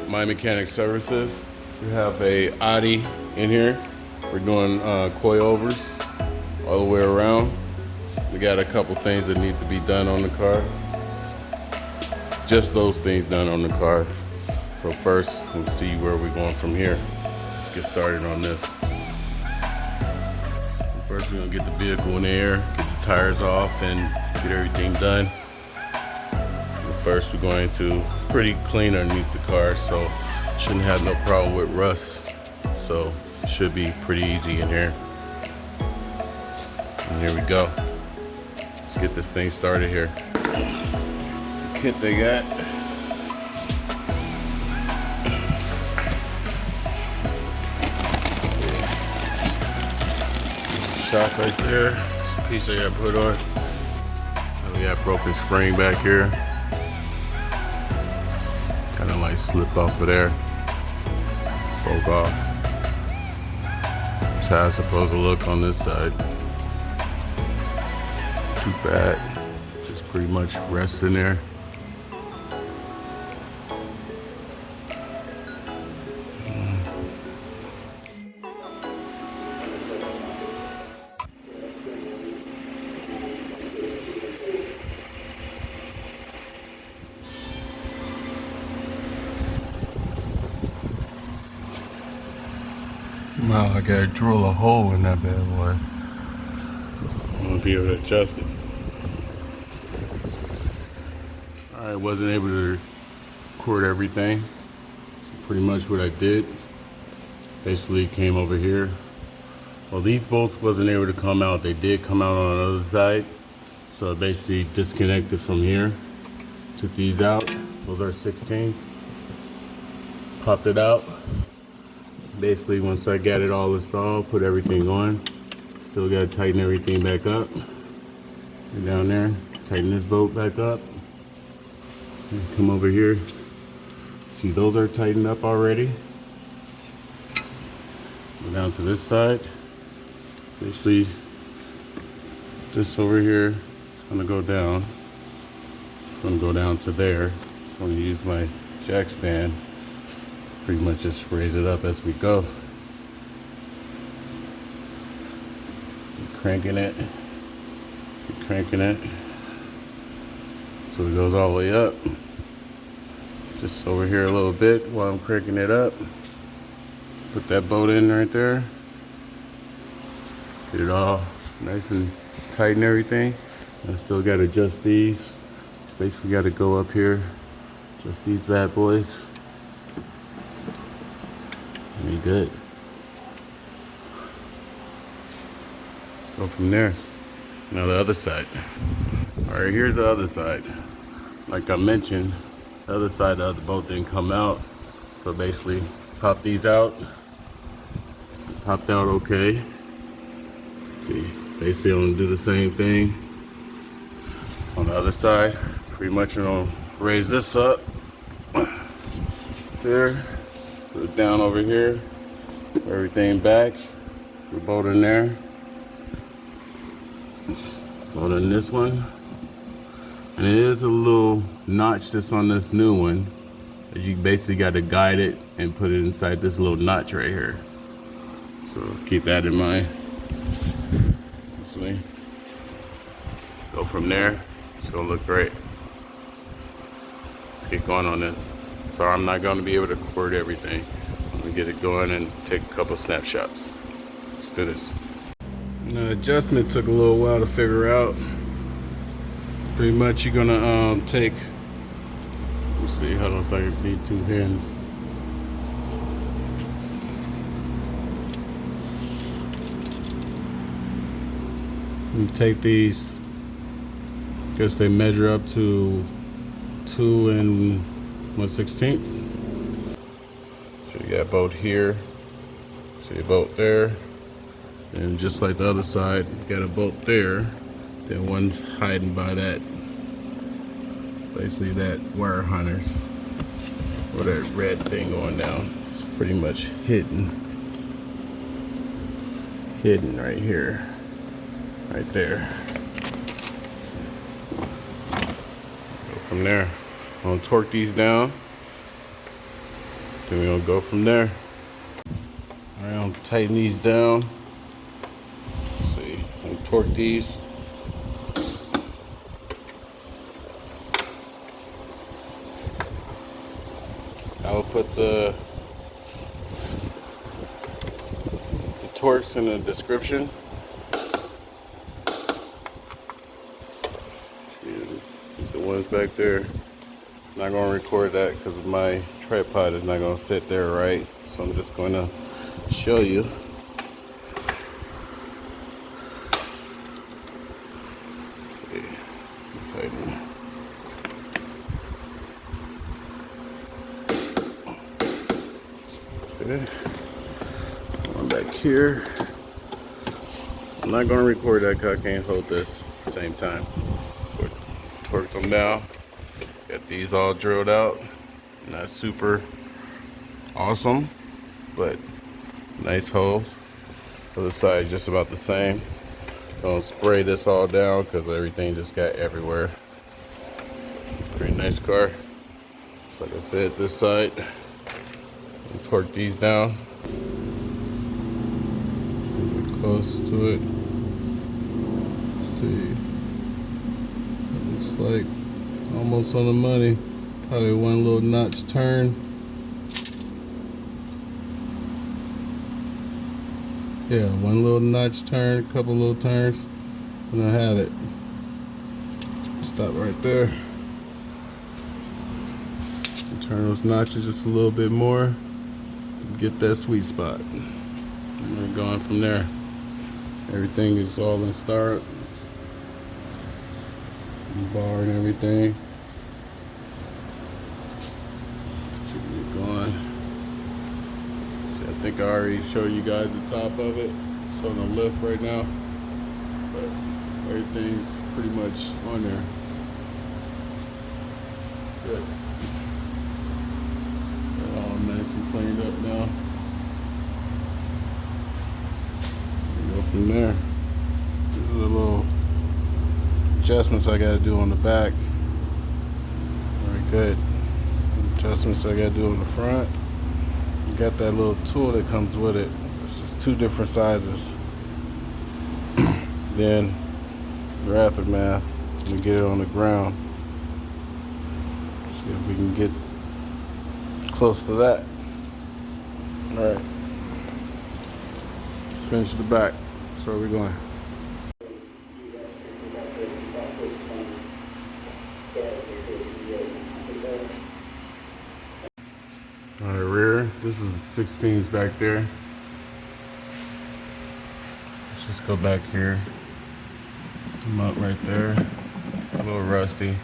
My Mechanic Services. We have a Audi in here. We're doing coilovers all the way around. We got a couple things that need to be done on the car. Just those things done on the car. So first, we'll see where we're going from here. Let's get started on this. First, we're gonna get the vehicle in the air, get the tires off, and get everything done. First, we're going to, it's pretty clean underneath the car, so shouldn't have no problem with rust. So should be pretty easy in here. And here we go. Let's get this thing started here. It's the kit they got. Shock right there. It's a piece I got put on. And we got broken spring back here. Kind of like slipped off of there. Broke off. That's how it's supposed to look on this side. Too bad. Just pretty much rest in there. Wow, I gotta drill a hole in that bad boy. I'm gonna be able to adjust it. I wasn't able to record everything. So pretty much what I did, basically came over here. Well, these bolts wasn't able to come out. They did come out on the other side. So I basically disconnected from here. Took these out. Those are 16s. Popped it out. Basically, once I got it all installed, put everything on, still got to tighten everything back up. And down there, tighten this bolt back up. And come over here. See, those are tightened up already. Go down to this side. Basically, this over here is going to go down. It's going to go down to there. So I'm going to use my jack stand. Pretty much just raise it up as we go. Keep cranking it. Keep cranking it. So it goes all the way up. Just over here a little bit while I'm cranking it up. Put that bolt in right there. Get it all nice and tight and everything. I still got to adjust these. Basically got to go up here. Adjust these bad boys. Be good. Let's go from there. Now the other side. All right, here's the other side. Like I mentioned, the other side of the bolt didn't come out. So basically, pop these out. Popped out okay. See, basically I'm gonna do the same thing on the other side. Pretty much I'm gonna raise this up. There. Put it down over here, put everything back, the bolt in there, bolt in this one, and it is a little notch that's on this new one, that you basically got to guide it and put it inside this little notch right here, so keep that in mind. Basically, go from there, it's going to look great. Let's get going on this. So I'm not going to be able to record everything. I'm going to get it going and take a couple snapshots. Let's do this. The adjustment took a little while to figure out. Pretty much you're going to take, let's see how looks like it need two hands. And take these, I guess they measure up to 2 1/16. So you got a bolt here, see a bolt there, and just like the other side, you got a bolt there, then one's hiding by that, basically that wire harness, or that red thing going down. It's pretty much hidden right here, right there. Go from there. I'm gonna torque these down. Then we're gonna go from there. All right, I'm gonna tighten these down. Let's see, I'm gonna torque these. I'll put the torques in the description. The ones back there, not gonna record that because my tripod is not gonna sit there right. So I'm just gonna show you. Let's see, tighten. Okay. One back here. I'm not gonna record that because I can't hold this at the same time. But torque them down. Got these all drilled out. Not super awesome, but nice holes. Other side just about the same. Gonna spray this all down because everything just got everywhere. Pretty nice car. Just like I said, this side. Torque these down. Get close to it. Let's see. It looks like almost on the money. Probably one little notch turn. Yeah, one little notch turn, a couple little turns, and I have it. Stop right there. Turn those notches just a little bit more. Get that sweet spot. And we're going from there. Everything is all in start. Bar and everything. Keep going. See, I think I already showed you guys the top of it. It's on the lift right now. But everything's pretty much on there. Good. All nice and cleaned up now. We go from there. These are the little adjustments I gotta do on the back. Very good. Adjustments I gotta do on the front. You got that little tool that comes with it. This is two different sizes. Then the aftermath, we get it on the ground. See if we can get close to that. All right, let's finish the back. So where are we going? All right, rear. This is the 16s back there. Let's just go back here. Come up right there. A little rusty.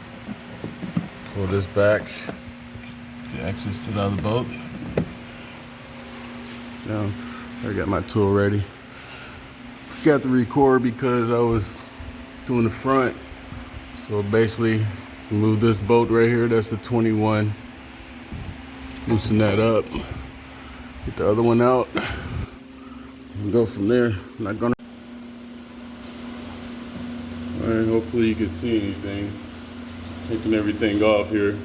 Pull this back. Get access to the other boat. Now, I got my tool ready. Forgot to record because I was doing the front. So basically, move this bolt right here. That's the 21. Loosen that up. Get the other one out. And go from there. I'm not gonna. All right. Hopefully you can see anything. Just taking everything off here.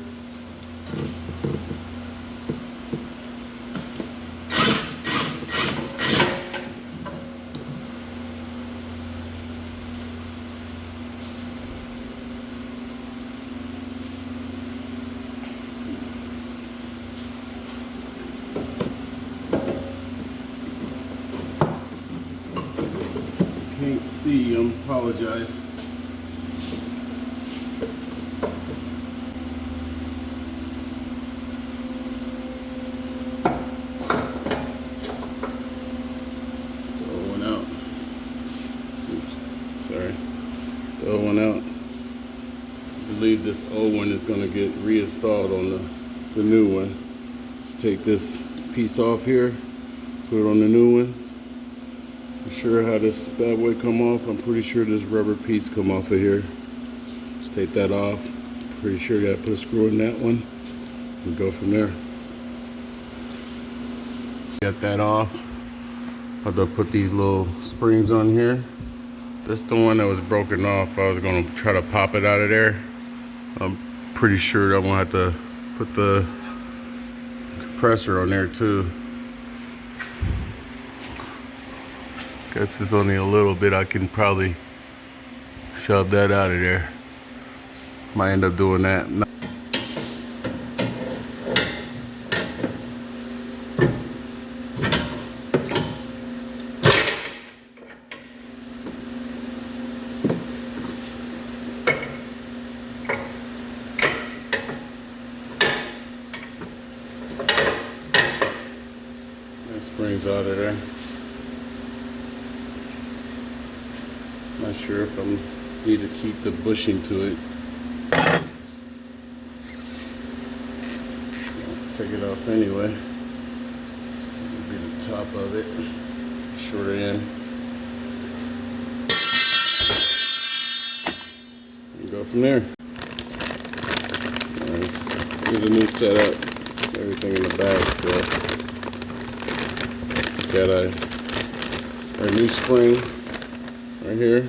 Can't see, I apologize. Throw one out. Oops, sorry. Throw one out. I believe this old one is going to get reinstalled on the new one. Let's take this piece off here, put it on the new one. Sure how this bad boy come off. I'm pretty sure this rubber piece come off of here. Let's take that off. Pretty sure you gotta put a screw in that one and go from there. Got that off. I'm gonna put these little springs on here. That's the one that was broken off. I was gonna try to pop it out of there. I'm pretty sure I'm gonna have to put the compressor on there too. Guess it's only a little bit. I can probably shove that out of there. Might end up doing that. That spring's out of there. Not sure if I need to keep the bushing to it. Take it off anyway. That'll be the top of it. Shorter end. And go from there. Alright. Here's a new setup. Everything in the bag still. Got our new spring right here.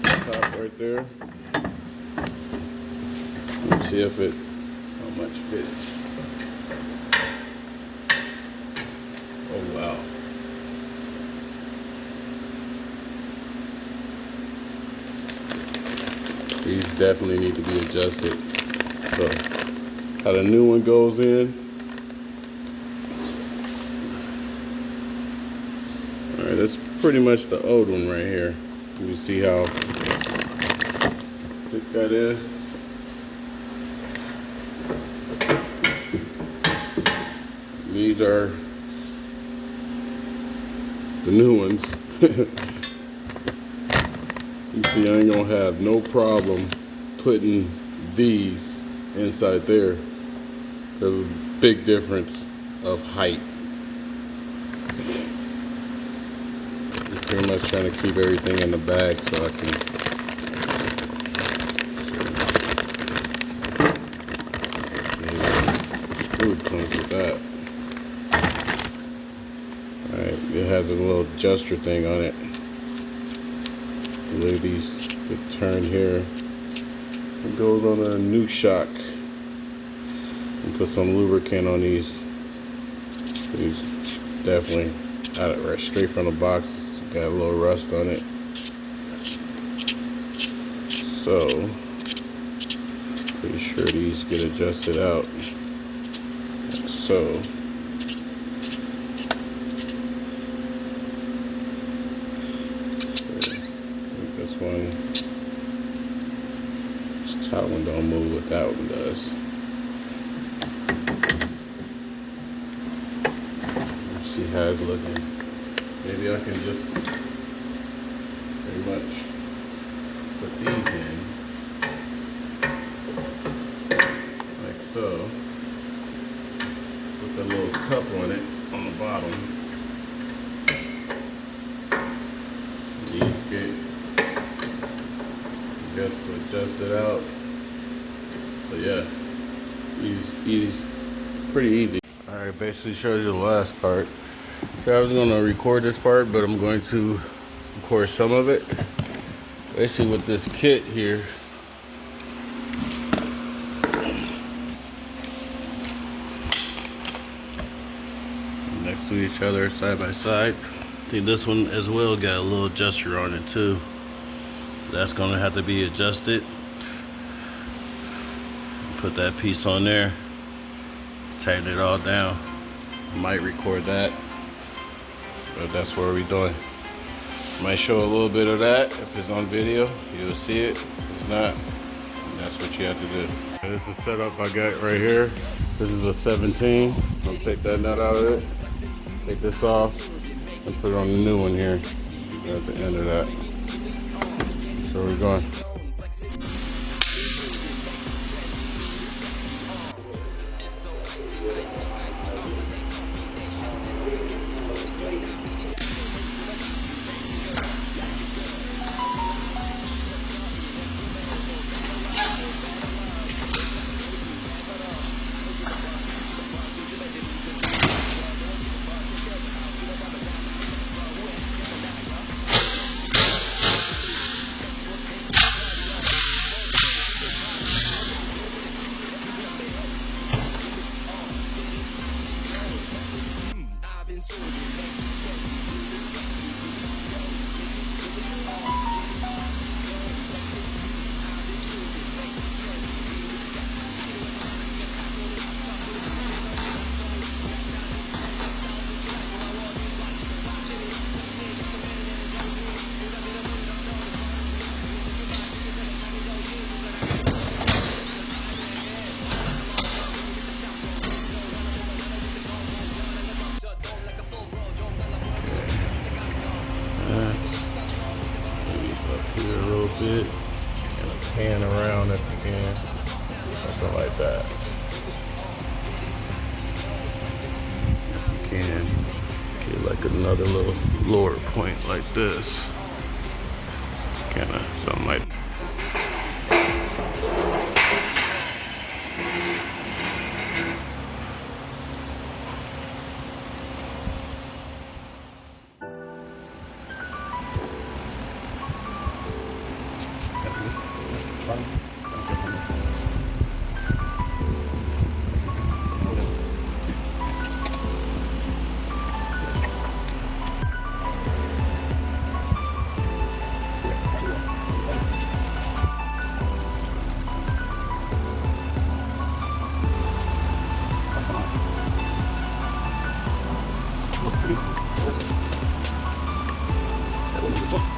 Top right there. Let's see if how much fits. Oh wow. These definitely need to be adjusted. So how the new one goes in. Alright, that's pretty much the old one right here. You see how thick that is. These are the new ones. You see, I ain't gonna have no problem putting these inside there. There's a big difference of height. I'm pretty much trying to keep everything in the bag so I can screw comes with that. Alright, it has a little adjuster thing on it. I believe these get turned here. It goes on a new shock. And put some lubricant on these. These definitely out of right straight from the box. It's got a little rust on it. So pretty sure these get adjusted out. So this one, this top one don't move, what that one does. Let's see how it's looking. Maybe I can just pretty much put these in like so. Put the little cup on it on the bottom. These get just adjusted out. So yeah, these pretty easy. Alright, basically shows you the last part. So I was gonna record this part, but I'm going to record some of it. Basically with this kit here, next to each other, side by side. I think this one as well got a little adjuster on it too. That's gonna have to be adjusted. Put that piece on there, tighten it all down. Might record that, but that's what we're doing. Might show a little bit of that if it's on video. You'll see it. If it's not, that's what you have to do. This is the setup I got right here. This is a 17. I'll take that nut out of it. Take this off and put it on the new one here at the end of that. So we're going. it a little bit and a pan around if you can. Something like that. If you can get like another little lower point like this. Kind of something like that.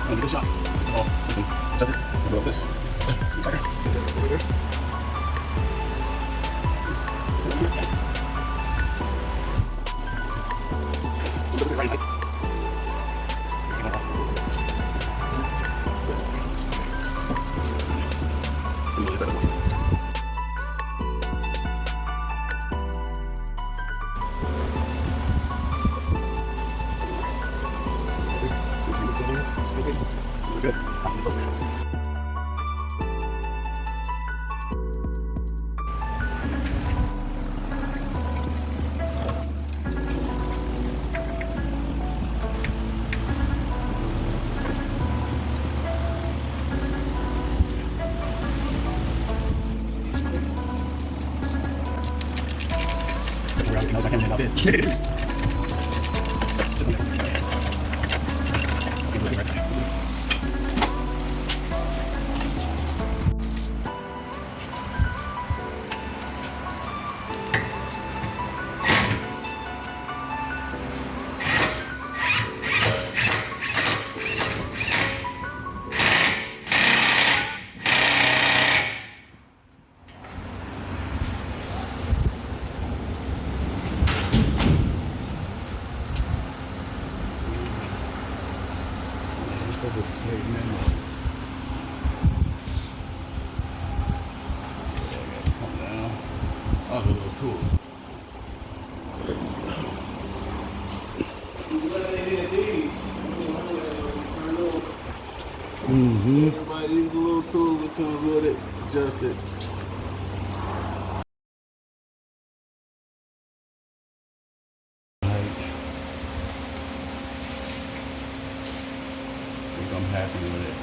Give it a shot. Oh, that's it. I'll go up this. Over here. Good. Oh, the little tools. Everybody needs a little tool that comes with it. Adjust it. I think I'm happy with it.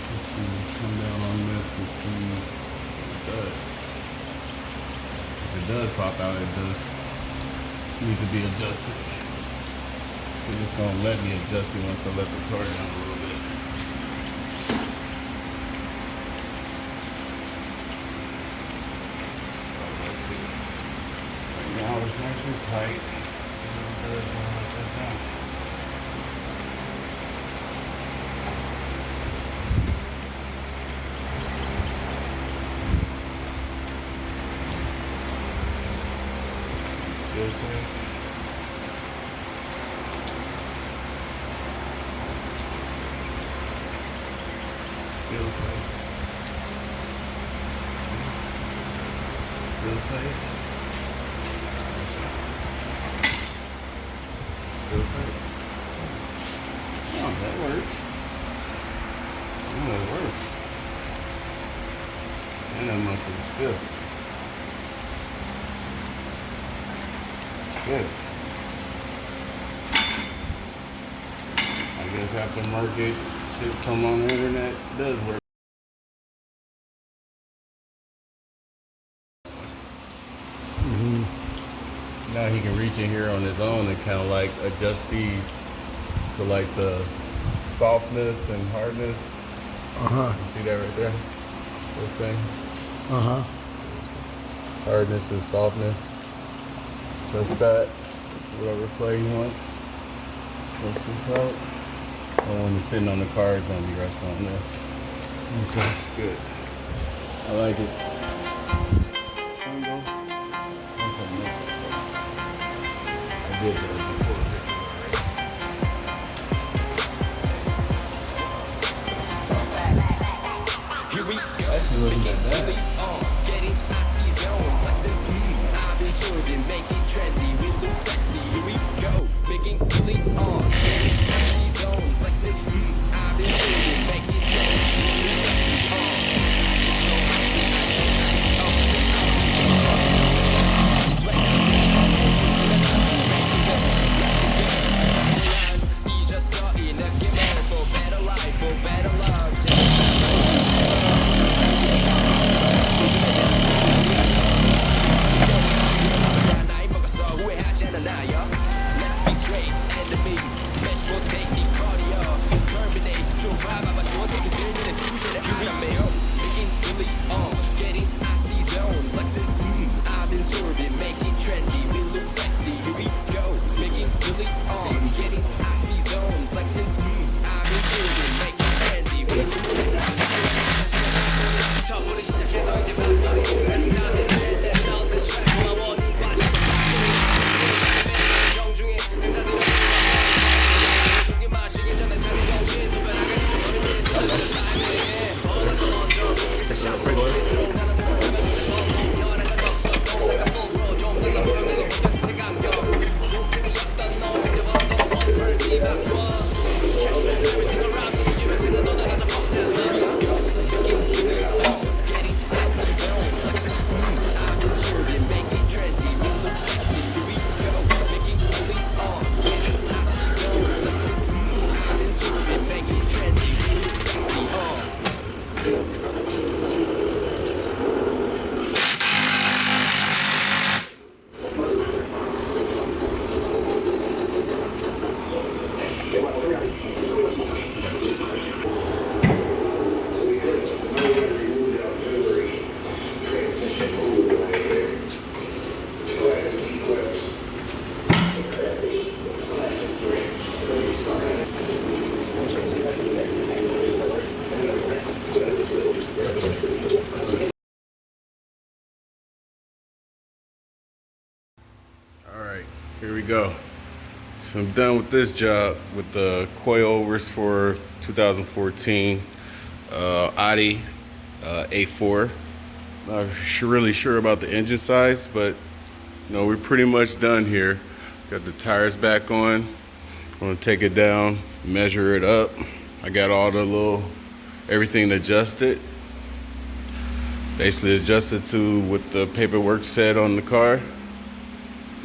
Let's come down on this and see what it does. If it does pop out, it does need to be adjusted. It's just gonna let me adjust it once I let the car down a little bit. So let's see. Right now it's nice and tight. Let's see what it does when I let this down. Still tight. Still tight. Still tight. Still tight. Oh, that works. Oh, that works. And that muscle's still. Good. I guess aftermarket shit come on the internet does work. Now he can reach in here on his own and kind of like adjust these to like the softness and hardness. You see that right there? This thing? Hardness and softness. Adjust that to whatever play he wants. Push this out. And when he's sitting on the car, it's going to be resting on this. Okay. Good. I like it. There you go. I did that before. wasn't that bad. Here we go. So I'm done with this job with the coilovers for 2014 Audi A4. Not really sure about the engine size, but we're pretty much done here. Got the tires back on. I'm gonna take it down, measure it up. I got all the everything adjusted. Basically adjusted to what the paperwork said on the car.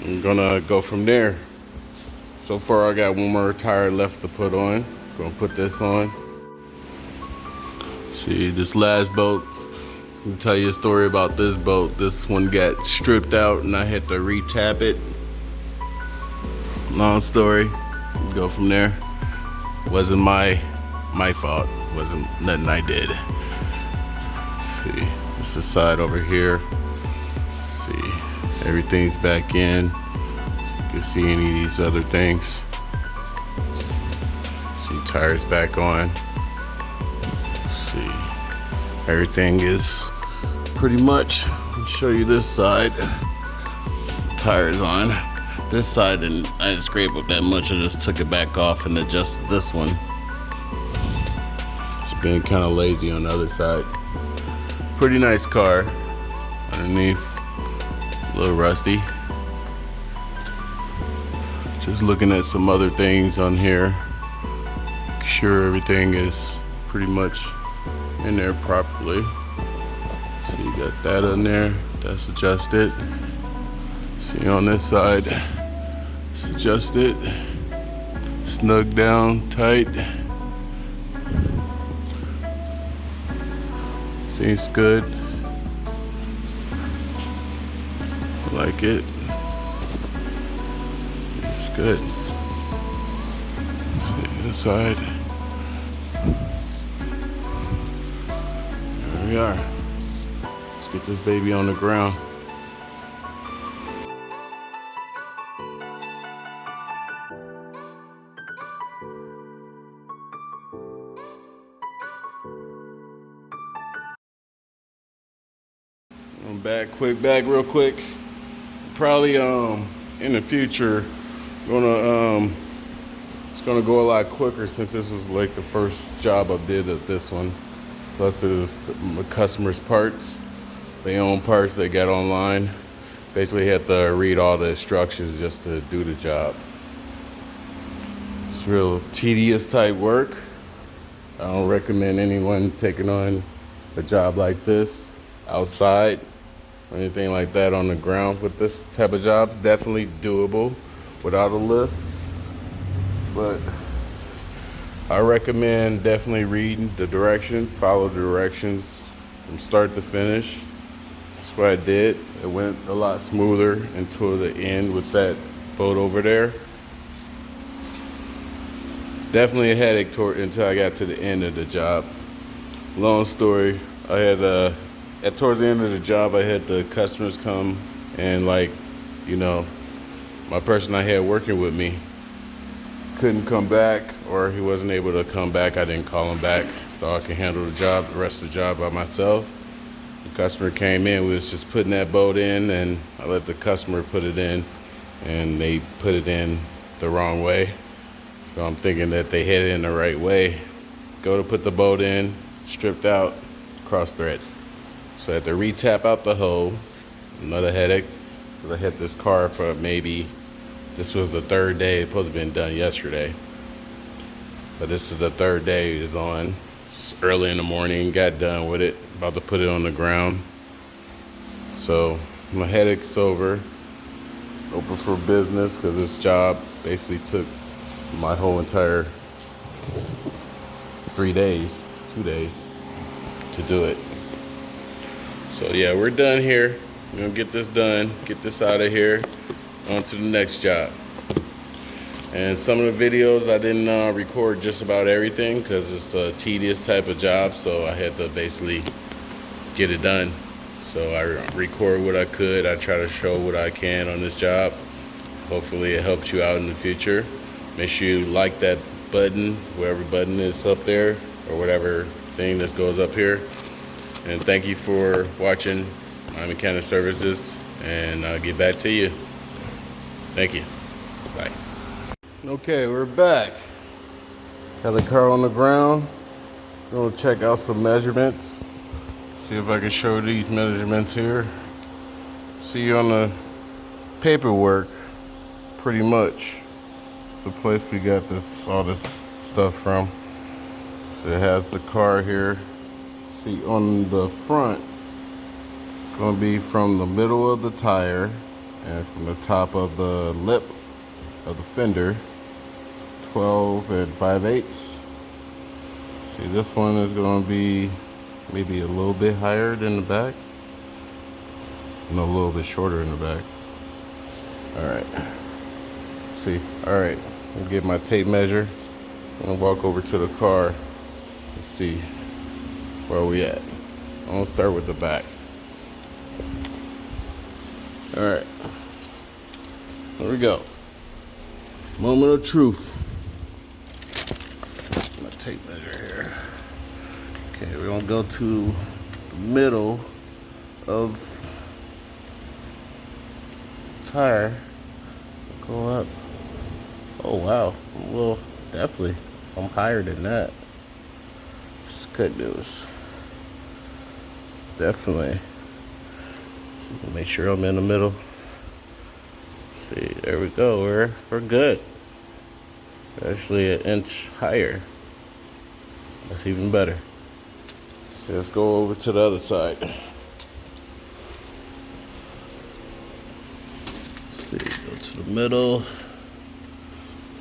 I'm gonna go from there. So far I got one more tire left to put on. Gonna put this on. See, this last bolt, I'll tell you a story about this bolt. This one got stripped out and I had to re-tap it. Long story, go from there. Wasn't my fault, wasn't nothing I did. See, this is the side over here. See, everything's back in. You can see any of these other things. See, tires back on. See, everything is pretty much. I'll show you this side. The tires on. This side, and I didn't scrape up that much. I just took it back off and adjusted this one. Just being kind of lazy on the other side. Pretty nice car. Underneath, a little rusty. Just looking at some other things on here. Make sure everything is pretty much in there properly. So you got that in there. That's adjusted. See, on this side, it's adjusted. Snug down tight. Seems good. I like it. It's good. See this side. There we are. Let's get this baby on the ground. I'm back, real quick. Probably in the future, it's gonna go a lot quicker since this was like the first job I did at this one. Plus it was the customer's parts. They own parts they got online. Basically had to read all the instructions just to do the job. It's real tedious type work. I don't recommend anyone taking on a job like this outside or anything like that on the ground with this type of job. Definitely doable without a lift. But I recommend definitely reading the directions, follow the directions from start to finish. That's what I did. It went a lot smoother until the end with that boat over there. Definitely a headache until I got to the end of the job. Long story, I had towards the end of the job, I had the customers come and my person I had working with me couldn't come back, or he wasn't able to come back. I didn't call him back. Thought I could handle the rest of the job by myself. The customer came in, we was just putting that boat in, and I let the customer put it in, and they put it in the wrong way. So I'm thinking that they hit it in the right way. Go to put the boat in, stripped out, cross thread. So I had to re-tap out the hole. Another headache, because I hit this car for this was the third day. It's supposed to have been done yesterday. But this is the third day it's on. It's early in the morning, got done with it. About to put it on the ground. So my headache's over. Open for business, because this job basically took my whole entire 2 days to do it. So yeah, we're done here. We're gonna get this done, get this out of here, on to the next job. And some of the videos I didn't record just about everything because it's a tedious type of job, so I had to basically get it done. So I record what I could. I try to show what I can on this job. Hopefully it helps you out in the future. Make sure you like that button, whatever button is up there, or whatever thing that goes up here. And thank you for watching my mechanic services, and I'll get back to you. Thank you. Bye. Okay, we're back. Got the car on the ground. Gonna check out some measurements. See if I can show these measurements here. See you on the paperwork, pretty much. It's the place we got all this stuff from. So it has the car here. See, on the front, it's gonna be from the middle of the tire and from the top of the lip of the fender, 12 and 5/8. See, this one is gonna be maybe a little bit higher than the back. No, a little bit shorter in the back. All right. See, all right. I'll get my tape measure. I'm gonna walk over to the car and see where we at. I'm gonna start with the back. All right. Here we go. Moment of truth. My tape measure here. Okay, we're gonna go to the middle of the tire. Go up. Oh wow. Well, definitely. I'm higher than that. It's good news. Definitely. Make sure I'm in the middle. See, there we go. We're good. Actually, an inch higher. That's even better. So let's go over to the other side. See, go to the middle.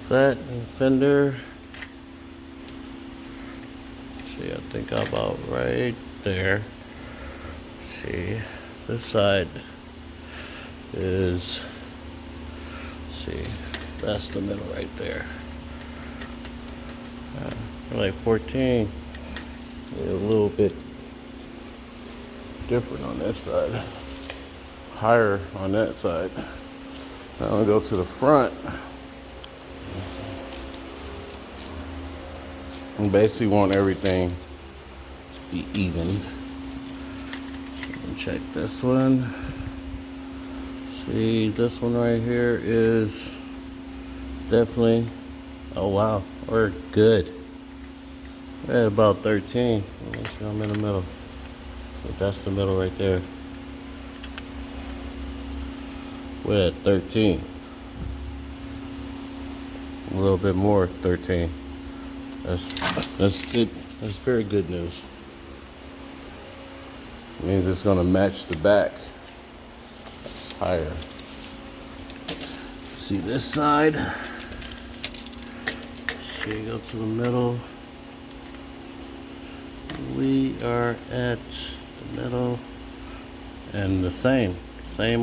That and fender. See, I think I'm about right there. See, this side is, see, that's the middle right there. Like 14. A little bit different on that side. Higher on that side. Now I'm gonna go to the front. And basically want everything to be even. Check this one. See, this one right here is definitely, oh wow, we're good. At about 13. Make sure I'm in the middle. So that's the middle right there. We're at 13. A little bit more, 13. That's good. That's very good news. It means it's gonna match the back. It's higher. See this side. Here you go to the middle. We are at the middle, and the same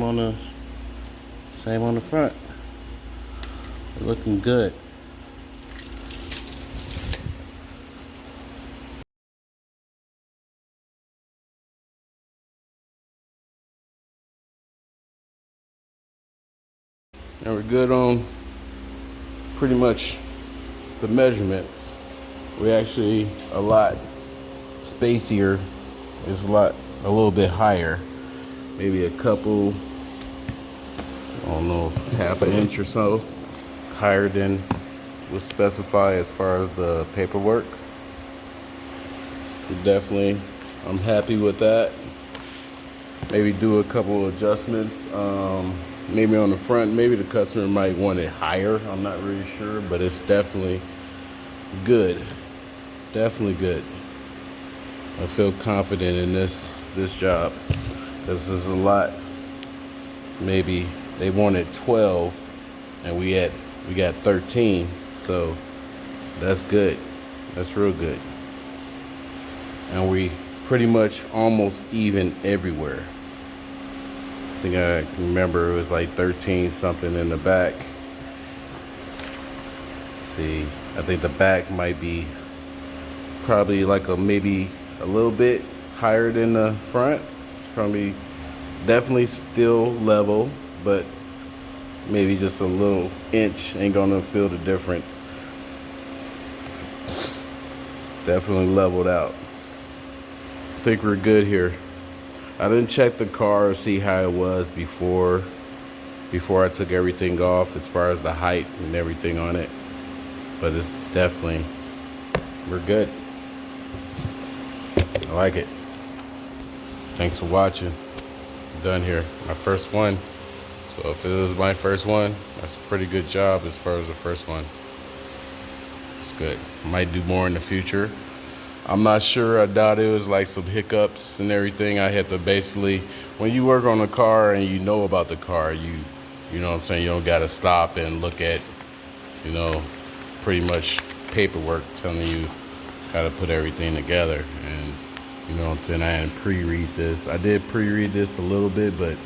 on the front. They're looking good. And we're good on pretty much the measurements. We actually a lot spacier. It's a little bit higher. Maybe a couple, I don't know, half an inch or so higher than was specified as far as the paperwork. Definitely, I'm happy with that. Maybe do a couple adjustments. Maybe on the front, maybe the customer might want it higher. I'm not really sure, but it's definitely good. Definitely good. I feel confident in this job. This is a lot. Maybe they wanted 12 and we got 13, so that's good. That's real good. And we pretty much almost even everywhere. I think I remember it was like 13 something in the back. See, I think the back might be probably like maybe a little bit higher than the front. It's probably definitely still level, but maybe just a little inch ain't gonna feel the difference. Definitely leveled out. I think we're good here. I didn't check the car to see how it was before I took everything off as far as the height and everything on it. But it's definitely, we're good. I like it. Thanks for watching. Done here. My first one. So if it was my first one, that's a pretty good job as far as the first one. It's good. Might do more in the future. I'm not sure. I doubt it was like some hiccups and everything. I had to basically, when you work on a car and you know about the car, you know what I'm saying, you don't got to stop and look at, pretty much paperwork telling you how to put everything together. And you know what I'm saying, I didn't pre-read this. I did pre-read this a little bit, but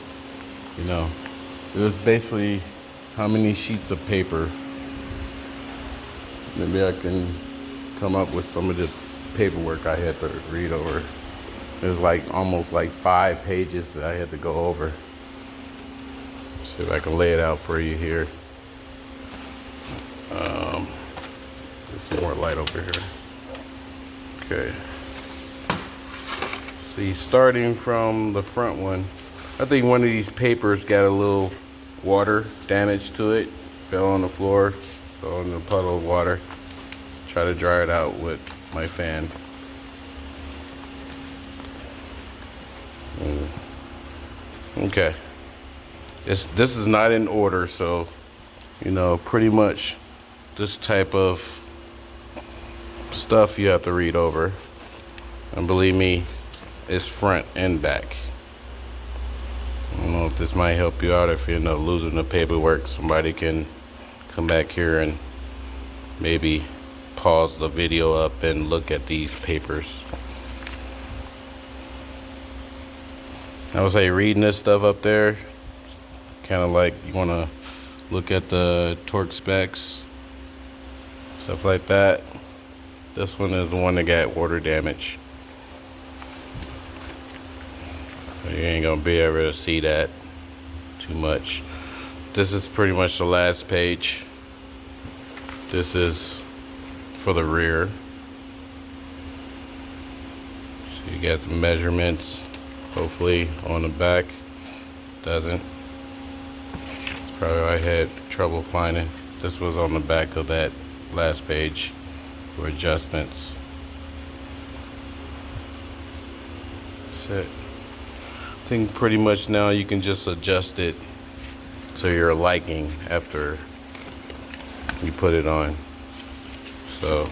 it was basically how many sheets of paper. Maybe I can come up with some of the paperwork I had to read over. It was like almost like 5 pages that I had to go over. See if I can lay it out for you here. There's some more light over here. Okay. See, starting from the front one, I think one of these papers got a little water damage to it. Fell on the floor, fell in a puddle of water. Try to dry it out with my fan. Okay. This is not in order, so pretty much this type of stuff you have to read over. And believe me, it's front and back. I don't know if this might help you out. If you end up losing the paperwork, somebody can come back here and maybe pause the video up and look at these papers. I would say reading this stuff up there, kind of like you want to look at the torque specs, stuff like that. This one is the one that got water damage. So you ain't gonna be able to see that too much. This is pretty much the last page. This is for the rear. So you got the measurements, hopefully on the back. Doesn't. It's probably I had trouble finding. This was on the back of that last page for adjustments. it. I think pretty much now you can just adjust it to your liking after you put it on. So,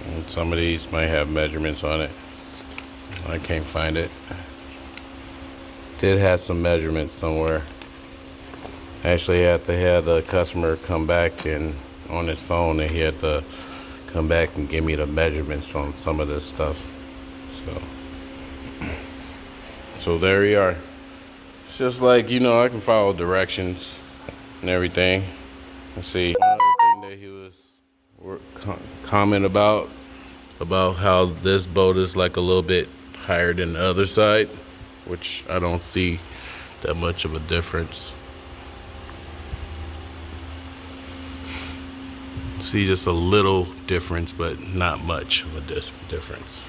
and some of these might have measurements on it. I can't find it. Did have some measurements somewhere. Actually, I had to have the customer come back and on his phone, and he had to come back and give me the measurements on some of this stuff. So there you are. It's just like, you know, I can follow directions and everything. Let's see. Another thing that he was comment about how this boat is like a little bit higher than the other side, which I don't see that much of a difference. See just a little difference, but not much of a difference.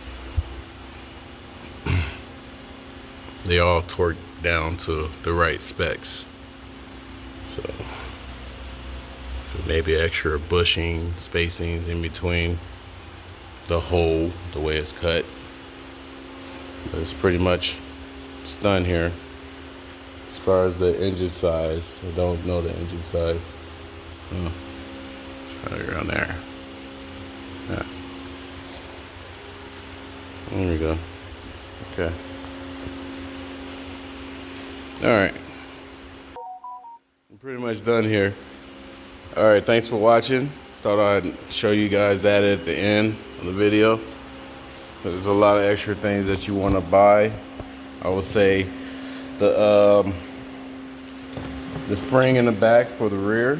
They all torque down to the right specs. So maybe extra bushing, spacings in between the hole, the way it's cut. But it's pretty much done here. As far as the engine size, I don't know the engine size. Right around there. Yeah. There we go. Okay. Alright. I'm pretty much done here. Alright, thanks for watching. Thought I'd show you guys that at the end of the video. There's a lot of extra things that you want to buy. I would say the spring in the back for the rear.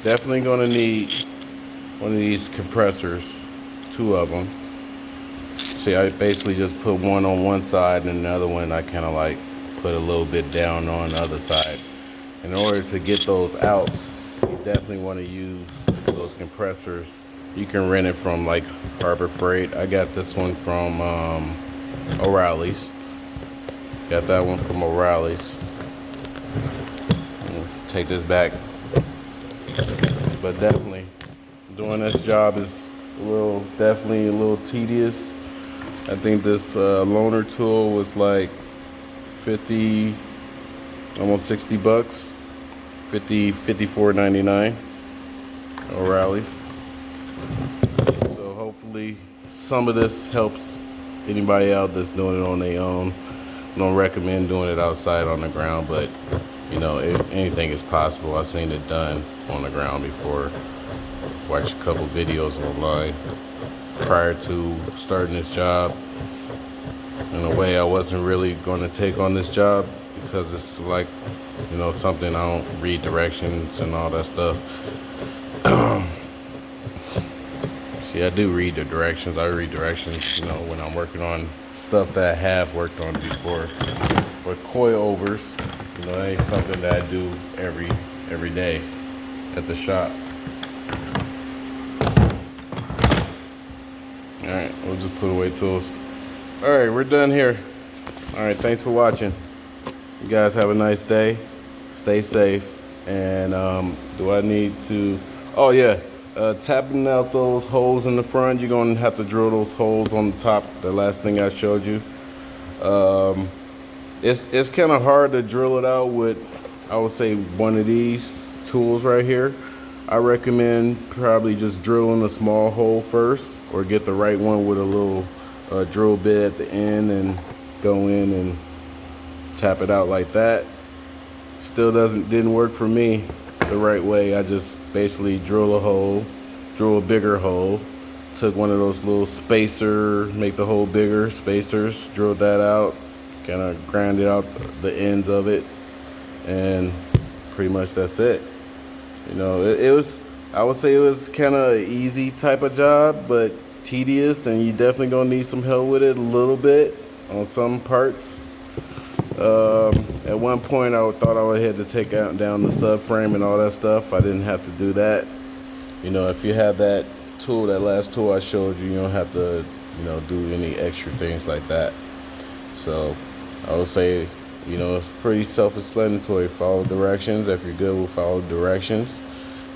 Definitely going to need one of these compressors, 2 of them. See, I basically just put one on one side and the other one I kind of like put a little bit down on the other side. In order to get those out, you definitely want to use those compressors. You can rent it from like Harbor Freight. I got this one from O'Reilly's. Got that one from O'Reilly's. Take this back. But definitely doing this job is definitely a little tedious. I think this loaner tool was like 50, almost 60 bucks. 54.99 O'Reilly's. So hopefully some of this helps anybody out that's doing it on their own. Don't recommend doing it outside on the ground, but you know, anything is possible. I've seen it done on the ground before. Watched a couple videos online prior to starting this job. In a way, I wasn't really going to take on this job because it's like, you know, something I don't read directions and all that stuff. See, I do read the directions. I read directions, you know, when I'm working on stuff that I have worked on before. With coilovers, you know, that ain't something that I do every day at the shop. Alright, we'll just put away tools. Alright, we're done here. Alright, thanks for watching. You guys have a nice day. Stay safe. And do I need to... Oh yeah, tapping out those holes in the front. You're going to have to drill those holes on the top. The last thing I showed you. It's kind of hard to drill it out with, I would say, one of these tools right here. I recommend probably just drilling a small hole first, or get the right one with a little drill bit at the end and go in and tap it out like that. Still didn't work for me the right way. I just basically drill a hole, drill a bigger hole, took one of those little spacer, make the hole bigger, spacers, drilled that out, kind of grinded out the ends of it, and pretty much that's it. You know, it was, I would say it was kind of easy type of job, but tedious, and you definitely gonna need some help with it a little bit on some parts. At one point I thought I would have to take down the subframe and all that stuff. I didn't have to do that. You know, if you have that tool, that last tool I showed you, you don't have to, you know, do any extra things like that. So I would say, you know, it's pretty self-explanatory. Follow directions. If you're good with follow directions,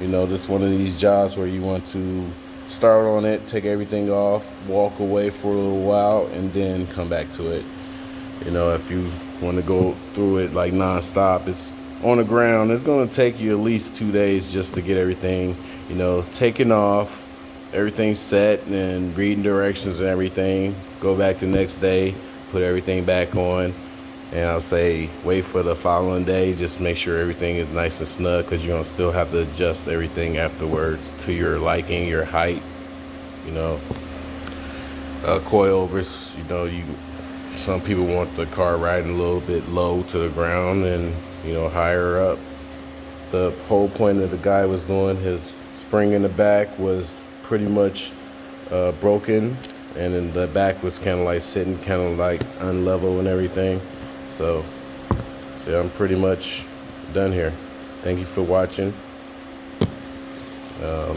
you know, this is one of these jobs where you want to start on it, take everything off, walk away for a little while, and then come back to it. You know, if you want to go through it like non-stop, it's on the ground. It's going to take you at least 2 days just to get everything, you know, taken off, everything set, and reading directions and everything. Go back the next day, put everything back on, and I'll say wait for the following day. Just make sure everything is nice and snug, because you're going to still have to adjust everything afterwards to your liking, your height, you know. Coilovers, you know, some people want the car riding a little bit low to the ground and, you know, higher up. The whole point of the guy was doing, his spring in the back was pretty much broken, and then the back was kind of like sitting kind of like unlevel and everything. So I'm pretty much done here. Thank you for watching.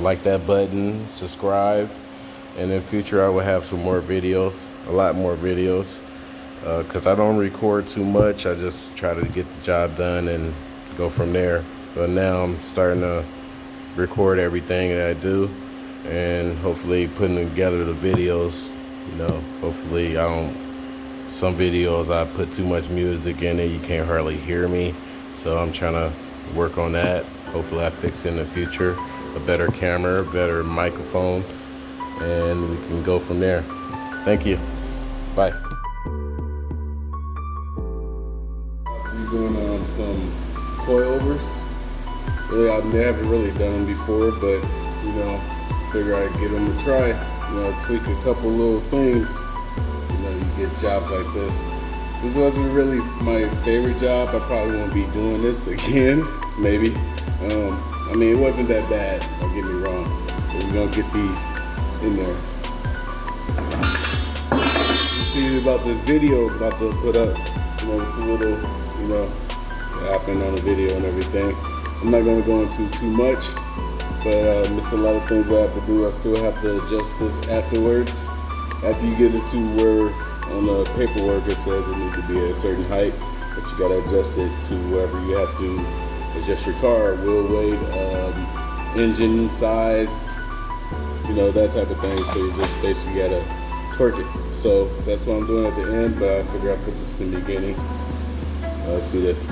Like that button, subscribe, and in future I will have some more videos, a lot more videos, because I don't record too much. I just try to get the job done and go from there. But now I'm starting to record everything that I do, and hopefully putting together the videos. You know, hopefully some videos I put too much music in it, you can't hardly hear me. So I'm trying to work on that. Hopefully I fix it in the future, a better camera, better microphone, and we can go from there. Thank you. Bye. We're doing some coilovers. Really, I haven't really done them before, but you know, figure I'd get them to try. You know, tweak a couple little things. You know, you get jobs like this. This wasn't really my favorite job. I probably won't be doing this again, maybe. I mean, it wasn't that bad, don't get me wrong. But we're gonna get these in there. See about this video I'm about to put up. You know, it's a little, you know, happened on the video and everything. I'm not gonna go into too much, but there's a lot of things I have to do. I still have to adjust this afterwards. After you get it to where on the paperwork it says it needs to be at a certain height, but you gotta adjust it to wherever you have to adjust your car, wheel weight, engine size, you know, that type of thing. So you just basically gotta torque it. So that's what I'm doing at the end, but I figure I put this in the beginning. Let's do this.